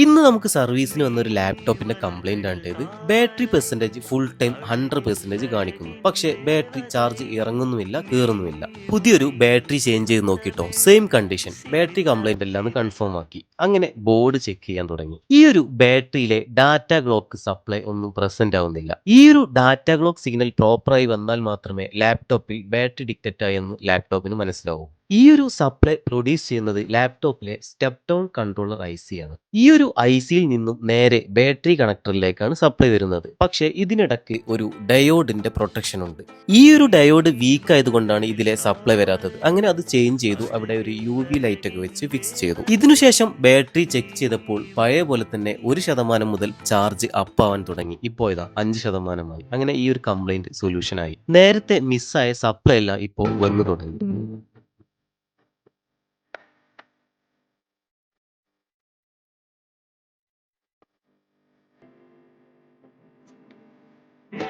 ഇന്ന് നമുക്ക് സർവീസിന് വന്ന ഒരു ലാപ്ടോപ്പിന്റെ കംപ്ലൈന്റ് ആണ് ഇത്. ബാറ്ററി പെർസെന്റേജ് ഫുൾ ടൈം 100% കാണിക്കുന്നു. പക്ഷേ ബാറ്ററി ചാർജ് ഇറങ്ങുന്നുമില്ല, കയറുന്നുമില്ല. പുതിയൊരു ബാറ്ററി ചേഞ്ച് ചെയ്ത് നോക്കിട്ടോ, സെയിം കണ്ടീഷൻ, ബാറ്ററി കംപ്ലൈന്റ് അല്ലാന്ന് കൺഫേം ആക്കി. അങ്ങനെ ബോർഡ് ചെക്ക് ചെയ്യാൻ തുടങ്ങി. ഈ ഒരു ബാറ്ററിയിലെ ഡാറ്റ ക്ലോക്ക് സപ്ലൈ ഒന്നും പ്രസന്റ് ആവുന്നില്ല. ഈ ഒരു ഡാറ്റ ക്ലോക്ക് സിഗ്നൽ പ്രോപ്പറായി വന്നാൽ മാത്രമേ ലാപ്ടോപ്പിൽ ബാറ്ററി ഡിറ്റക്റ്റ് ആയെന്ന് ലാപ്ടോപ്പിന് മനസ്സിലാവൂ. ഈ ഒരു സപ്ലൈ പ്രൊഡ്യൂസ് ചെയ്യുന്നത് ലാപ്ടോപ്പിലെ സ്റ്റെപ്പ് ഡൗൺ കൺട്രോളർ IC ആണ്. ഈ ഒരു ICയിൽ നിന്നും നേരെ ബാറ്ററി കണക്ടറിലേക്കാണ് സപ്ലൈ വരുന്നത്. പക്ഷേ ഇതിനിടയ്ക്ക് ഒരു ഡയോഡിന്റെ പ്രൊട്ടക്ഷൻ ഉണ്ട്. ഈ ഒരു ഡയോഡ് വീക്ക് ആയതുകൊണ്ടാണ് ഇതിലെ സപ്ലൈ വരാത്തത്. അങ്ങനെ അത് ചേഞ്ച് ചെയ്തു, അവിടെ ഒരു UV ലൈറ്റ് ഒക്കെ വെച്ച് ഫിക്സ് ചെയ്തു. ഇതിനുശേഷം ബാറ്ററി ചെക്ക് ചെയ്തപ്പോൾ പഴയ പോലെ തന്നെ 1% മുതൽ ചാർജ് അപ്പ് ആവാൻ തുടങ്ങി. ഇപ്പോൾ ഇതാ 5%. അങ്ങനെ ഈ ഒരു കംപ്ലൈന്റ് സൊല്യൂഷൻ ആയി. നേരത്തെ മിസ്സായ സപ്ലൈ എല്ലാം ഇപ്പോൾ വന്നു തുടങ്ങി.